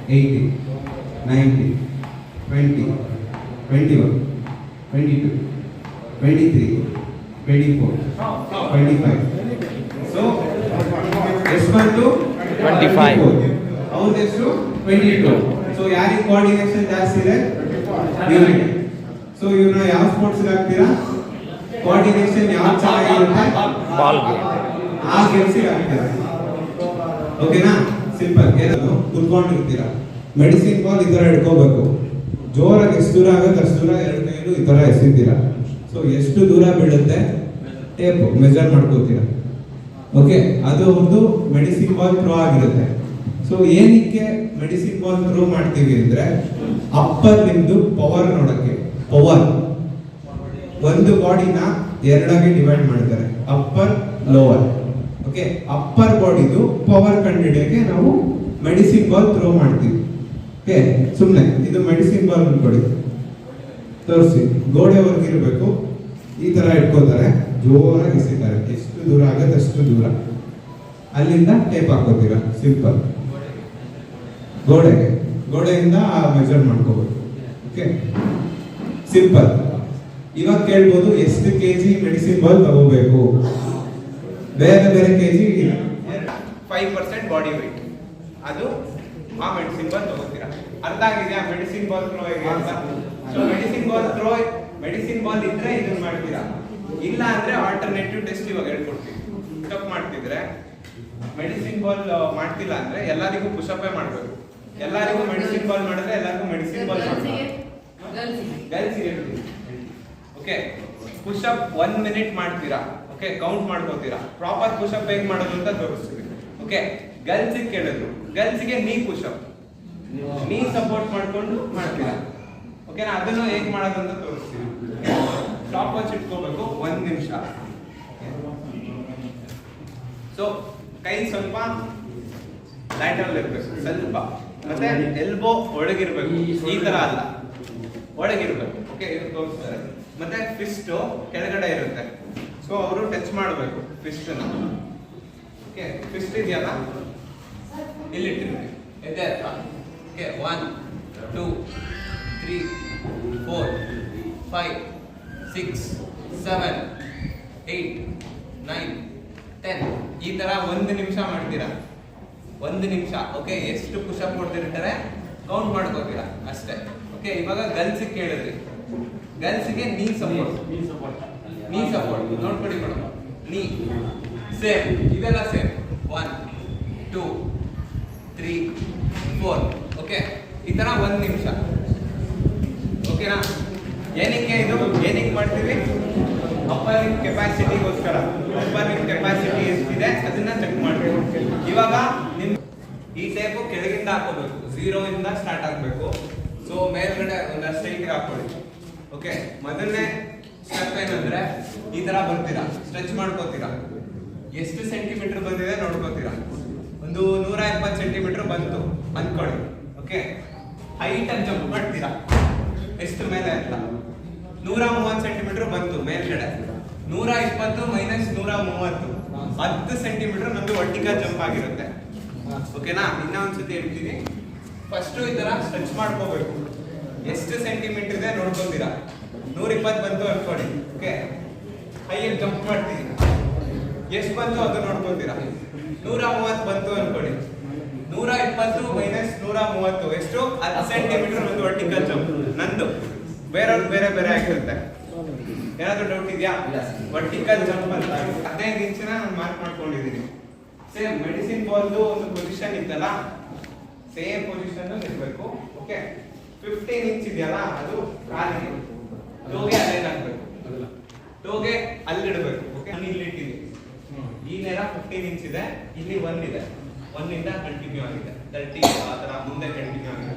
18, 19, 20, 21, 22, 23, 24, 25. So ಎಷ್ಟು ಬಂತು? 25. ಅವ್ರದ್ದು ಎಷ್ಟು? 22. ಸೊ ಯಾರಿಗೆ ಕೋಆರ್ಡಿನೇಷನ್ ಜಾಸ್ತಿ ಇದೆ? ಇವರಿಗೆ. ಸೊ ಇವ್ರನ್ನ ಯಾವ ಸ್ಪೋರ್ಟ್ಸ್ ಹಾಕ್ತೀರಾ? ಕೋಆರ್ಡಿನೇಷನ್ ಯಾವ ಚೆನ್ನಾಗಿರುತ್ತೆ? Ball game. ಆ ಗೇಮ್ಸಿಗೆ ಹಾಕ್ತೀರಾ. ಓಕೆನಾ? ಸಿಂಪಲ್. ಏನದು? ಕುತ್ಕೊಂಡಿರ್ತೀರಾ, ಮೆಡಿಸಿನ್ ಬಾಲ್ ಈ ತರ ಇಟ್ಕೋಬೇಕು. ಜೋರಾಗಿ ಎಷ್ಟು ದೂರ ಆಗುತ್ತೆ ಅಷ್ಟು ದೂರ 2 ಕೈಯಲ್ಲೂ ಈ ತರ ಎಸಿತೀರಾ. ಸೊ ಎಷ್ಟು ದೂರ ಬೀಳುತ್ತೆ ಟೇಪ್ ಮೆಜರ್ ಮಾಡ್ಕೋತೀರಾ. ಓಕೆ, ಅದು ಒಂದು ಮೆಡಿಸಿನ್ ಬಾಲ್ ಥ್ರೋ ಆಗಿರುತ್ತೆ. ಸೊ ಏನಕ್ಕೆ ಮೆಡಿಸಿನ್ ಬಾಲ್ ಥ್ರೋ ಮಾಡ್ತೀವಿ ಅಂದ್ರೆ ಅಪ್ಪರ್ ನಿಮ್ದು ಪವರ್ ನೋಡಕ್ಕೆ. ಪವರ್ ಒಂದು ಬಾಡಿನ 2ಆಗಿ ಡಿವೈಡ್ ಮಾಡ್ತಾರೆ, ಅಪ್ಪರ್ ಲೋವರ್. ಓಕೆ, ಅಪ್ಪರ್ ಬಾಡಿದು ಪವರ್ ಕಂಡುಹಿಡಿಯಕ್ಕೆ ನಾವು ಮೆಡಿಸಿನ್ ಬಾಲ್ ಥ್ರೋ ಮಾಡ್ತೀವಿ. ಓಕೆ, ಸುಮ್ಮನೆ ಇದು ಮೆಡಿಸಿನ್ ಬಾಲ್ ಅನ್ಕೊಳ್ಳಿ, ತೋರಿಸಿ. ಗೋಡೆವರೆಗೆ ಇರಬೇಕು, ಈ ತರ ಇಟ್ಕೋತಾರೆ, ಜೋರಾಗಿ ಎಸಿತಾರೆ. ಎಷ್ಟು ದೂರ ಆಗುತ್ತೆ ಅಷ್ಟು ದೂರ, ಅಲ್ಲಿಂದ ಟೇಪ್ ಹಾಕೋತೀರಾ. ಸಿಂಪಲ್. ಗೋಡೆಯಿಂದ ಮೆಜರ್ ಮಾಡ್ಕೋಬೇಕು. Okay, simple. ಇವಾಗ ಕೇಳ್ಬೋದು ಎಷ್ಟು ಕೆಜಿ ಮೆಡಿಸಿನ್ ಬಾಲ್ ತಗೋಬೇಕು? ಬೇರೆ ಬೇರೆ ಕೆಜಿ 5% ಬಾಡಿ ವೆಯ್ಟ್. ಅದು ಆ ಮೆಡಿಸಿನ್ ಬಾಲ್ ತಗೋತೀರಾ. ಅರ್ಥ ಆಗಿದೆಯಾ ಮೆಡಿಸಿನ್ ಬಾಲ್ ಥ್ರೋ ಹೇಗೆ ಅಂತ? ಸೊ ಮೆಡಿಸಿನ್ ಬಾಲ್ ಇದ್ರೆ ಇದನ್ನ ಮಾಡ್ತೀರಾ, ಇಲ್ಲ ಅಂದ್ರೆ ಆಲ್ಟರ್ನೇಟಿವ್ ಟೆಸ್ಟ್ ಇವಾಗ ಹೇಳ್ಕೊಡ್ತೀವಿ. ಪುಷಪ್ ಮಾಡ್ತಿದ್ರೆ ಮೆಡಿಸಿನ್ ಬಾಲ್ ಮಾಡ್ತಿಲ್ಲ ಅಂದ್ರೆ ಎಲ್ಲರಿಗೂ ಪುಷಪೇ ಮಾಡಬೇಕು. ಎಲ್ಲರಿಗೂ ಮೆಡಿಸಿನ್ ಬಾಲ್ ಮಾಡಿದ್ರೆ ಎಲ್ಲರಿಗೂ ಮೆಡಿಸಿನ್ ಬಾಲ್ ಮಾಡಬೇಕು. ಗರ್ಲ್ಸ್ಗೆ ಓಕೆ, ಪುಷಪ್ 1 ಮಿನಿಟ್ ಮಾಡ್ತೀರಾ. ಓಕೆ, ಕೌಂಟ್ ಮಾಡ್ಕೋತೀರಾ. ಪ್ರಾಪರ್ ಪುಷಪ್ ಹೇಗೆ ಮಾಡೋದು ಅಂತ ತೋರಿಸ್ತೀವಿ. ಓಕೆ, ಗರ್ಲ್ಸ್ಗೆ ಕೇಳಿದ್ರು, ಗರ್ಲ್ಸ್ಗೆ ನೀ ಪುಷಪ್, ನೀ ಸಪೋರ್ಟ್ ಮಾಡ್ಕೊಂಡು ಮಾಡ್ತೀರಾ. ಓಕೆನಾ, ಅದನ್ನು ಹೇಗೆ ಮಾಡೋದು ಅಂತ ತೋರಿಸ್ತೀವಿ. ಸ್ಟಾಪ್ ವಾಚ್ ಇಟ್ಕೋಬೇಕು 1 ನಿಮಿಷ. ಸೊ ಕೈ ಸ್ವಲ್ಪ ಲ್ಯಾಟರಲ್ ಇರಬೇಕು ಸ್ವಲ್ಪ, ಮತ್ತೆ ಎಲ್ಬೋ ಒಳಗಿರ್ಬೇಕು, ಈ ತರ ಅಲ್ಲ, ಒಳಗಿರ್ಬೇಕು. ಓಕೆ, ಇದು ತೋರಿಸ್ತಾರೆ. ಮತ್ತೆ ಫಿಸ್ಟ್ ಕೆಳಗಡೆ ಇರುತ್ತೆ, ಸೊ ಅವರು ಟಚ್ ಮಾಡಬೇಕು ಫಿಸ್ಟ್ ನ. ಓಕೆ, ಫಿಸ್ಟ್ ಇದೆಯಲ್ಲ ಇಲ್ಲಿಟ್ಟಿರ್ತೀವಿ ಎದೆ ಹತ್ರ. ಓಕೆ, 1 2 3 4 5 6 7 8 9 10 ಈ ತರ 1 ನಿಮಿಷ ಮಾಡ್ತೀರಾ. 1 ನಿಮಿಷ. ಓಕೆ, ಎಷ್ಟು ಪುಷಪ್ ಕೊಡ್ತಿರ್ತಾರೆ ಕೌಂಟ್ ಮಾಡ್ಕೋತೀರಾ ಅಷ್ಟೇ. ಓಕೆ, ಇವಾಗ ಗರ್ಲ್ಸ್ ಕೇಳಿದ್ರಿ, ಗರ್ಲ್ಸ್ಗೆ ನೀ ಸಪೋರ್ಟ್ ನೋಡ್ಕೊಡಿ ಮೇಡಮ್. ನೀ ಸೇಮ್, ಇವೆಲ್ಲ ಸೇಮ್. 1 2 3 4. ಓಕೆ, ಈ ತರ 1 ನಿಮಿಷ. ಓಕೆನಾ, ಏನಕ್ಕೆ ಇದು ಏನಕ್ಕೆ ಮಾಡ್ತೀವಿ? ಅಪ್ಪರ್ ಲಿಂಬ್ ಕೆಪಾಸಿಟಿಗೋಸ್ಕರ. ಅಪ್ಪರ್ ಲಿಂಬ್ ಕೆಪಾಸಿಟಿ ಎಷ್ಟಿದೆ ಅದನ್ನ ಚೆಕ್ ಮಾಡ್ತೀವಿ. ಇವಾಗ ನಿಮ್ ಈ ಟೇಪು ಕೆಳಗಿಂದ ಹಾಕೋಬೇಕು, 0 ಇಂದ ಸ್ಟಾರ್ಟ್ ಆಗಬೇಕು. ಸೊ ಮೇಲ್ಗಡೆ ಒಂದು ಸ್ಟ್ರೈಟ್ ಹಾಕೊಳ್ಳಿ. ಓಕೆ, ಮೊದಲನೇ ಸ್ಟೆಪ್ ಏನಂದ್ರೆ ಈ ತರ ಬರ್ತೀರಾ, ಸ್ಟ್ರೆಚ್ ಮಾಡ್ಕೋತೀರಾ. ಎಷ್ಟು ಸೆಂಟಿಮೀಟರ್ ಬಂದಿದೆ ನೋಡ್ಕೋತೀರಾ. ಒಂದು 170 ಸೆಂಟಿಮೀಟರ್ ಬಂತು ಅಂದ್ಕೊಳ್ಳಿ. ಓಕೆ, ಹೈಟ್ ಆಗಿ ಜಂಪ್ ಮಾಡ್ತೀರಾ, ಎಷ್ಟು ಮೇಲೆ ಅಂತ. 130 ಸೆಂಟಿಮೀಟರ್ ಬಂತು ಮೇಲ್ಗಡೆ. 120 ಮೈನಸ್ 130 10 ಸೆಂಟಿಮೀಟರ್ ನಮ್ದು ವರ್ಟಿಕಲ್ ಜಂಪ್ ಆಗಿರುತ್ತೆ. ಓಕೆನಾ, ಇನ್ನ ಒಂದ್ಸತಿ ಹೇಳ್ತೀನಿ. ಫಸ್ಟ್ ಈ ತರ ಸ್ಟ್ರೆಚ್ ಮಾಡ್ಕೋಬೇಕು. ಎಷ್ಟು ಸೆಂಟಿಮೀಟರ್ ಇದೆ ನೋಡ್ಕೊಂತೀರಾ. 120 ಬಂತು ಅನ್ಕೊಳ್ಳಿ. ಓಕೆ, ಹೈಯಾಗಿ ಜಂಪ್ ಮಾಡ್ತೀರಿ, ಎಷ್ಟು ಬಂತು ಅದು ನೋಡ್ಕೊಂತೀರಾ. 130 ಬಂತು ಅನ್ಕೊಳ್ಳಿ. 120 ಮೈನಸ್ 130 ಎಷ್ಟು? 10 ಸೆಂಟಿಮೀಟರ್ ಒಂದು ವರ್ಟಿಕಲ್ ಜಂಪ್. ನಂದು ಬೇರೆಯವ್ರು ಬೇರೆ ಬೇರೆ ಆಗಿರುತ್ತೆ. ಏನಾದ್ರು ಡೌಟ್ ಇದೆಯಾ? ವರ್ಟಿಕಲ್ ಜಂಪ್ ಅಂತ 15 ಇಂಚಿನ ನಾನು ಮಾರ್ಕ್ ಮಾಡ್ಕೊಂಡಿದ್ದೀನಿ. ಸೇಮ್ ಮೆಡಿಸಿನ್ ಬಾಲ್ದು ಒಂದು ಪೊಸಿಷನ್ ಇತ್ತಲ್ಲ, ಸೇಮ್ ಪೊಸಿಷನ್ ಇರಬೇಕು. ಓಕೆ, 15 ಇಂಚ್ ಇದೆಯಲ್ಲ ಅದು ಕಾಲಿಗೆ, ಟೋಗೆ ಅಲೈನ್ ಆಗಬೇಕು, ಟೋಗೆ ಅಲ್ಲಿಡಬೇಕು. ಓಕೆ, ನಾನು ಇಲ್ಲಿ ಇಟ್ಟಿದ್ದೀನಿ. ಈ ನೇರ 15 ಇಂಚ್ ಇದೆ, ಇಲ್ಲಿ 1 ಇದೆ, 1 ಇಂದ ಕಂಟಿನ್ಯೂ ಆಗಿದೆ 30 ಆ ತರ ಮುಂದೆ ಕಂಟಿನ್ಯೂ ಆಗಿದೆ.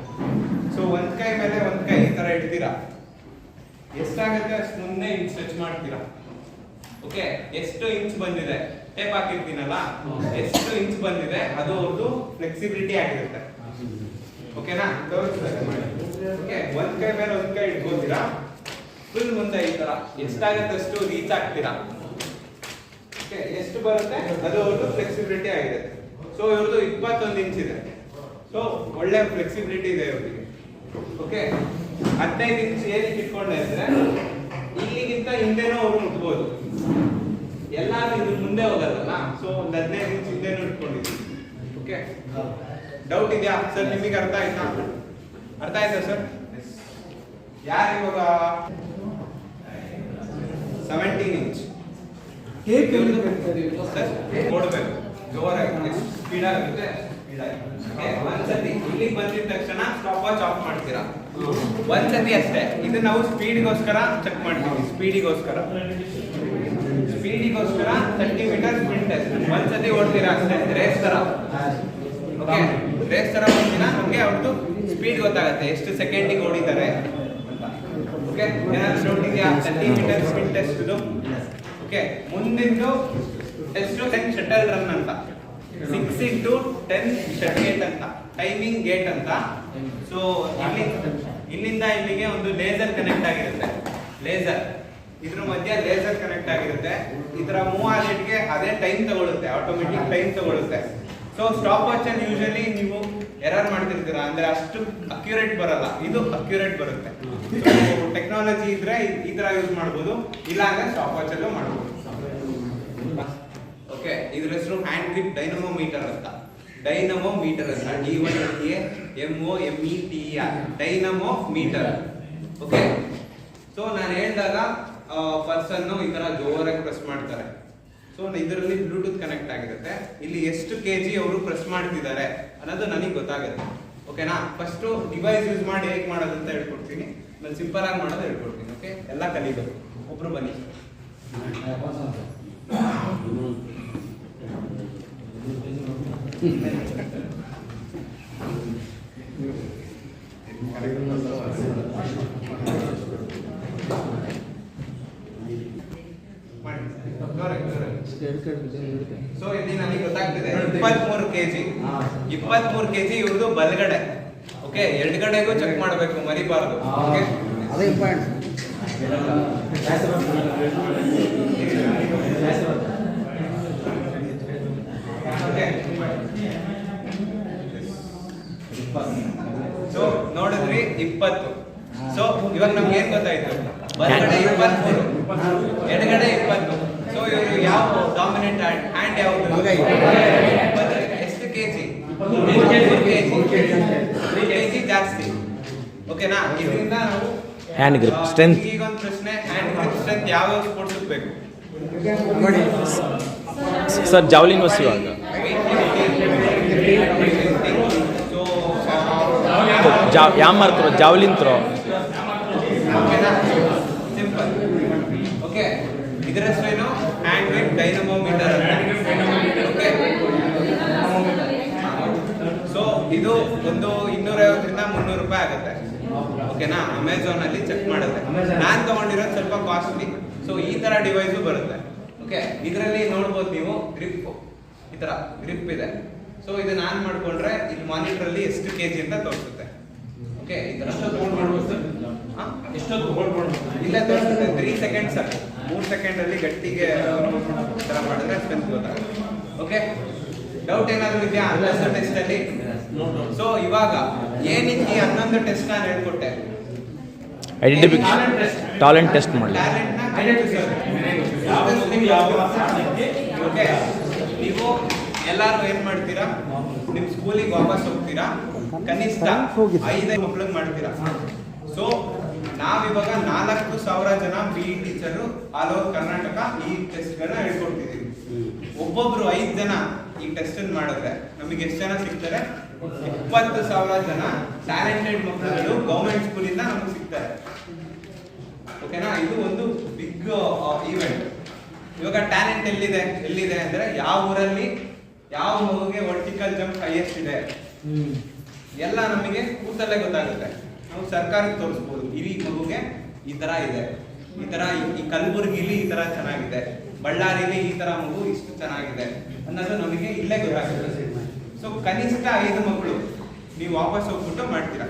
ಸೊ ಒಂದ್ ಕೈ ಮೇಲೆ ಒಂದ್ ಕೈ ಈ ತರ ಇಡ್ತೀರಾ. ಎಷ್ಟಾಗುತ್ತೆ ಅಷ್ಟು ಮುಂದೆ ಇಂಚ್ ಟಚ್ ಮಾಡ್ತೀರಾ. ಓಕೆ, ಎಷ್ಟು ಇಂಚ್ ಬಂದಿದೆ ಟೇಪ್ ಹಾಕಿರ್ತೀನಲ್ಲ, ಎಷ್ಟು ಇಂಚ್ ಬಂದಿದೆ ಅದು ಅವ್ರದ್ದು ಫ್ಲೆಕ್ಸಿಬಿಲಿಟಿ ಆಗಿರುತ್ತೆ. ಓಕೆನಾ, ತೋರಿಸ್ತಾರೆ ಮಾಡಿ. ಓಕೆ, ಒಂದ್ ಕೈ ಮೇಲೆ ಒಂದ್ ಕೈ ಇಟ್ಕೋತೀರಾ, ಫುಲ್ ಮುಂದೆ ಈ ತರ ಎಷ್ಟಾಗತ್ತೆ ಅಷ್ಟು ರೀಚ್ ಆಗ್ತೀರಾ. ಓಕೆ, ಎಷ್ಟು ಬರುತ್ತೆ ಅದು ಅವ್ರದ್ದು ಫ್ಲೆಕ್ಸಿಬಿಲಿಟಿ ಆಗಿದೆ. ಸೊ ಇವ್ರದ್ದು 21 ಇಂಚ್ ಇದೆ. ಸೊ ಒಳ್ಳೆ ಫ್ಲೆಕ್ಸಿಬಿಲಿಟಿ ಇದೆ ಇವ್ರಿಗೆ. ಓಕೆ, 15 ಇಂಚ್ ಏನಕ್ಕೆ ಇಟ್ಕೊಂಡೆ ಅಂದ್ರೆ ಇಲ್ಲಿಗಿಂತ ಹಿಂದೆನೂ ಅವರು ಮುಟ್ಬೋದು. ಎಲ್ಲಾರು ಇದು ಮುಂದೆ ಹೋಗಲ್ಲ, ಸೊ ಒಂದು 15 ಇಂಚ್ ಹಿಂದೆನೂ ಇಟ್ಕೊಂಡಿದ್ದೀವಿ. ಓಕೆ, ಡೌಟ್ ಇದೆಯಾ ಸರ್? ನಿಮಗೆ ಅರ್ಥ ಆಯ್ತಾ? ಅರ್ಥ ಆಯ್ತಾ ಸರ್? ಯಾರು ಇವಾಗ 17 ಇಂಚ್ ನೋಡ್ಬೇಕು, ಜೋರಾಗಿ ಸ್ಪೀಡ್ ಆಗುತ್ತೆ. ಒಂದ್ಸತಿ ಇಲ್ಲಿಗೆ ಬಂದಿದ ತಕ್ಷಣ ಸ್ಟಾಪ್ ವಾಚ್ ಆಫ್ ಮಾಡ್ತೀರಾ. ಒಂದ್ಸತಿ ಅಷ್ಟೇ. ಇದು ನಾವು ಸ್ಪೀಡ್ಗೋಸ್ಕರ ಚೆಕ್ ಮಾಡ್ತೀವಿ. ಸ್ಪೀಡಿಗೋಸ್ಕರ 30 ಮೀಟರ್ ಸ್ಪ್ರಿಂಟ್ ಟೆಸ್ಟ್. ಒಂದ್ಸತಿ ಓಡ್ತೀರಾ ಅಷ್ಟೇ, ರೇಸ್ ತರ. ಓಕೆ, ರೇಸ್ ತರ ಓಡ್ತೀರಾ, ನಮಗೆ ಅವ್ರದ್ದು ಸ್ಪೀಡ್ ಗೊತ್ತಾಗುತ್ತೆ, ಎಷ್ಟು ಸೆಕೆಂಡಿಗೆ ಓಡಿದ್ದಾರೆ ಅಂತ. ಓಕೆ, ಏನಾದ್ರು ಡೌಟ್ ಇದೆಯಾ? 30 ಮೀಟರ್ ಸ್ಪ್ರಿಂಟ್ ಟೆಸ್ಟ್ ಇದು. ಓಕೆ, ಮುಂದಿಂದು ಟೆಸ್ಟ್ 10 ಶಟಲ್ ರನ್ ಅಂತ, 6 into 10 ಶಟ್ ಗೇಟ್ ಅಂತ, ಟೈಮಿಂಗ್ ಗೇಟ್ ಅಂತ. ಸೊ ಇಲ್ಲಿಂದ ಇಲ್ಲಿಗೆ ಒಂದು ಲೇಸರ್ ಕನೆಕ್ಟ್ ಆಗಿರುತ್ತೆ. ಲೇಸರ್ ಇದ್ರ ಮಧ್ಯೆ ಲೇಸರ್ ಕನೆಕ್ಟ್ ಆಗಿರುತ್ತೆ. ಇದರ ಮೂವ್ ಆಗೋದಕ್ಕೆ ಅದೇ ಟೈಮ್ ತಗೊಳುತ್ತೆ, ಆಟೋಮೆಟಿಕ್ ಟೈಮ್ ತಗೊಳುತ್ತೆ. ಸೊ ಸ್ಟಾಪ್ ವಾಚ್ ಅಲ್ಲಿ ಯೂಶಲಿ ನೀವು ಎರರ್ ಮಾಡ್ತಿರ್ತೀರಾ, ಅಂದ್ರೆ ಅಷ್ಟು ಅಕ್ಯುರೇಟ್ ಬರಲ್ಲ. ಇದು ಅಕ್ಯುರೇಟ್ ಬರುತ್ತೆ. ಟೆಕ್ನಾಲಜಿ ಇದ್ರೆ ಈ ತರ ಯೂಸ್ ಮಾಡ್ಬೋದು, ಇಲ್ಲ ಅಂದ್ರೆ ಸ್ಟಾಪ್ ವಾಚ್ ಅಲ್ಲೂ ಮಾಡ್ಬೋದು. ಓಕೆ, ಓಕೆ, ಇದ್ರ ಹೆಸರು ಹ್ಯಾಂಡ್ ಗ್ರಿಪ್ ಡೈನಮೋಮೀಟರ್ ಅಂತ. ಡೈನಮೋಮೀಟರ್ ಅಂತ, DYNAMOMETER, ಡೈನಮೋಮೀಟರ್. ಓಕೆ, ಸೊ ನಾನು ಹೇಳಿದಾಗ ಪರ್ಸನ್ ಈ ತರ ಜೋರಾಗಿ ಪ್ರೆಸ್ ಮಾಡ್ತಾರೆ. ಸೊ ಇದರಲ್ಲಿ ಬ್ಲೂಟೂತ್ ಕನೆಕ್ಟ್ ಆಗಿರುತ್ತೆ. ಇಲ್ಲಿ ಎಷ್ಟು ಕೆಜಿ ಅವರು ಪ್ರೆಸ್ ಮಾಡ್ತಿದ್ದಾರೆ ಅನ್ನೋದು ನನಗೆ ಗೊತ್ತಾಗುತ್ತೆ. ಓಕೆನಾ? ಫಸ್ಟ್ ಡಿವೈಸ್ ಯೂಸ್ ಮಾಡಿ ಹೇಗೆ ಮಾಡೋದು ಅಂತ ಹೇಳ್ಕೊಡ್ತೀನಿ. ನಾನು ಸಿಂಪಲ್ ಆಗಿ ಮಾಡೋದು ಹೇಳ್ಕೊಡ್ತೀನಿ. ಓಕೆ, ಎಲ್ಲ ಕಲಿಬೇಕು. ಒಬ್ರು ಬನ್ನಿ. ಸೊ ಇಲ್ಲಿ ನನಗೆ ಗೊತ್ತಾಗ್ತಿದೆ 23 ಕೆಜಿ. 23 ಕೆಜಿ ಇವ್ರದ್ದು ಬಲಗಡೆ. ಓಕೆ, ಎಡಗಡೆಗೂ ಚೆಕ್ ಮಾಡಬೇಕು, ಮರಿಬಾರ್ದು. ಓಕೆ, ಅದೇ ಇಂಪಾರ್ಟೆಂಟ್. ಸೊ ನೋಡಿದ್ರಿ 20. ಸೊ ಇವಾಗ ನಮ್ಗೆ ಏನ್ ಗೊತ್ತಾಯ್ತು? ಬಲಗಡೆ 23, ಎಡಗಡೆ 20. ಸೊ ಇವರು ಯಾವ ಡಾಮಿನೆಂಟ್ ಹ್ಯಾಂಡ್ ಯಾವುದು? ಎಷ್ಟು ಕೆಜಿ? 3 ಕೆಜಿ ಜಾಸ್ತಿ. ಓಕೆನಾ? ಇದರಿಂದ ನಾವು ಹ್ಯಾಂಡ್ ಗ್ರಿಪ್ ಸ್ಟ್ರೆಂತ್. ಈಗ ಒಂದು ಪ್ರಶ್ನೆ, ಹ್ಯಾಂಡ್ ಗ್ರಿಪ್ ಸ್ಟ್ರೆಂತ್ ಯಾವ ಸ್ಪೋರ್ಟ್ಸ್ ಬೇಕು? ಸರ್ ಜಾವ್ಲಿನ್ ವಸ್ ಇವಾಗ hammer throw, javelin throw. Simple. Okay, ಇದರ ಹೆಸರೇನು? Hand grip dynamometer. Okay, so ಇದು ಒಂದು 250ರಿಂದ 300 ರೂಪಾಯಿ ಆಗುತ್ತೆ. ಓಕೆನಾ? ಅಮೆಝಾನ್ ಅಲ್ಲಿ ಚೆಕ್ ಮಾಡಿದ್ರೆ ನಾನು ತಗೊಂಡಿರೋದು ಸ್ವಲ್ಪ ಕಾಸ್ಟ್ಲಿ. ಸೊ ಈ ತರ ಡಿವೈಸು ಬರುತ್ತೆ. ಓಕೆ, ಇದರಲ್ಲಿ ನೋಡ್ಬೋದು ನೀವು ಗ್ರಿಪ್, ಈ ತರ ಗ್ರಿಪ್ ಇದೆ. ಸೊ ಇದು ನಾನು ಮಾಡ್ಕೊಂಡ್ರೆ ಇಲ್ಲಿ ಮಾನಿಟರ್ ಅಲ್ಲಿ ಎಷ್ಟು ಕೆಜಿ ಅಂತ ತೋರಿಸುತ್ತೆ. ಓಕೆ, ಈ ತರ ಇಲ್ಲ ತೋರಿಸುತ್ತೆ. 3 ಸೆಕೆಂಡ್ಸ್ ಸಾಕು. 3 ಸೆಕೆಂಡ್ ಅಲ್ಲಿ ಗಟ್ಟಿಗೆ ಈ ತರ ಮಾಡಿದ್ರೆ ಸ್ಟ್ರೆಂತ್ ಗೊತ್ತಾಗುತ್ತೆ. ಓಕೆ, ಡೌಟ್ ಏನಾದ್ರು ಇದೆಯಾ 11 ಟೆಸ್ಟ್ ಅಲ್ಲಿ? ಸೊ ಇವಾಗ ಏನಕ್ಕೆ 11 ಟೆಸ್ಟ್ ನಾನು ಹೇಳ್ಕೊಟ್ಟೆ? ಐಡೆಂಟಿಫಿಕೇಶನ್, ಟಾಲೆಂಟ್ ಟೆಸ್ಟ್ ಮಾಡಲಿ. ಓಕೆ, ನೀವು ಎಲ್ಲಾರು ಏನ್ ಮಾಡ್ತೀರಾ? ನಿಮ್ ಸ್ಕೂಲಿಗೆ ವಾಪಸ್ ಹೋಗ್ತೀರಾ, ಕನಿಷ್ಠ 5 ಮಕ್ಳಿಗೆ ಮಾಡ್ತೀರಾ. ಸೊ ನಾವಿವಾಗ 4,000 ಜನ BE teacher all over Karnataka ಈ ಟೆಸ್ಟ್ ಗಳನ್ನ ಹೇಳ್ಕೊಡ್ತಿದೀವಿ. ಒಬ್ಬೊಬ್ರು 5 ಜನ ಈ ಟೆಸ್ಟ್ ಮಾಡಿದ್ರೆ ನಮಗೆ ಎಷ್ಟು ಜನ ಸಿಗ್ತಾರೆ? 20,000 ಜನ ಟ್ಯಾಲೆಂಟೆಡ್ ಮಕ್ಕಳು ಗೌರ್ಮೆಂಟ್ ಸ್ಕೂಲಿಂದ ನಮಗೆ ಸಿಗ್ತಾರೆ. ಓಕೆನಾ? ಇದು ಒಂದು ಬಿಗ್ ಈವೆಂಟ್. ಇವಾಗ ಟ್ಯಾಲೆಂಟ್ ಎಲ್ಲಿದೆ ಅಂದ್ರೆ ಯಾವ ಊರಲ್ಲಿ ಯಾವ ಮಗುಗೆ ವರ್ಟಿಕಲ್ ಜಂಪ್ ಹೈಯೆಸ್ಟ್ ಇದೆ ಎಲ್ಲ ನಮಗೆ ಕೂತಲ್ಲೇ ಗೊತ್ತಾಗುತ್ತೆ. ನಾವು ಸರ್ಕಾರಕ್ಕೆ ತೋರಿಸ್ಬೋದು, ಈ ಮಗುಗೆ ಈ ತರ ಇದೆ, ಈ ತರ ಈ ಕಲಬುರಗಿಲಿ ಈ ತರ ಚೆನ್ನಾಗಿದೆ, ಬಳ್ಳಾರಿಲಿ ಈ ತರ ಮಗು ಇಷ್ಟು ಚೆನ್ನಾಗಿದೆ ಅನ್ನೋದು ನಮಗೆ ಇಲ್ಲೇ ಗೊತ್ತಾಗುತ್ತೆ. ಸೊ ಕನಿಷ್ಠ 5 ಮಕ್ಕಳು ನೀವು ವಾಪಸ್ ಹೋಗ್ಬಿಟ್ಟು ಮಾಡ್ತೀರಾ.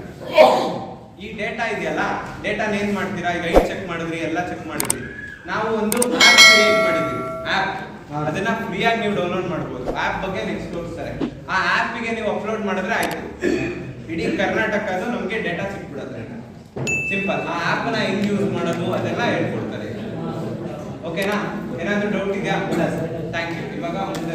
ಈ ಡೇಟಾ ಇದೆಯಲ್ಲ, ಡೇಟಾನ ಏನ್ ಮಾಡ್ತೀರಾ? ಈಗ ಐಟ್ ಚೆಕ್ ಮಾಡಿದ್ರಿ, ಎಲ್ಲ ಚೆಕ್ ಮಾಡಿದ್ರಿ. ನಾವು ಒಂದು ಆಪ್ ಕ್ರಿಯೇಟ್ ಮಾಡಿದ್ವಿ. ಆಪ್ ಅದನ್ನ ಫ್ರೀಯಾಗಿ ನೀವು ಡೌನ್ಲೋಡ್ ಮಾಡ್ಬೋದು. ಆಪ್ ಬಗ್ಗೆ ನೆಕ್ಸ್ಟ್ ತೋರಿಸ್ತಾರೆ. ಆ ಆಪ್ಗೆ ನೀವು ಅಪ್ಲೋಡ್ ಮಾಡಿದ್ರೆ ಆಯ್ತು, ಇಡೀ ಕರ್ನಾಟಕದ್ದು ನಮಗೆ ಡೇಟಾ ಸಿಕ್ಬಿಡುತ್ತೆ. ಸಿಂಪಲ್. ಆ ಆಪ್ ನ ಹೆಂಗ್ ಯೂಸ್ ಮಾಡೋದು ಅದೆಲ್ಲ ಹೇಳ್ಕೊಡ್ತಾರೆ. ಓಕೆನಾ? ಏನಾದ್ರು ಡೌಟ್ ಇದೆಯಾ? Thank you. ಇವಾಗ ಮುಂದೆ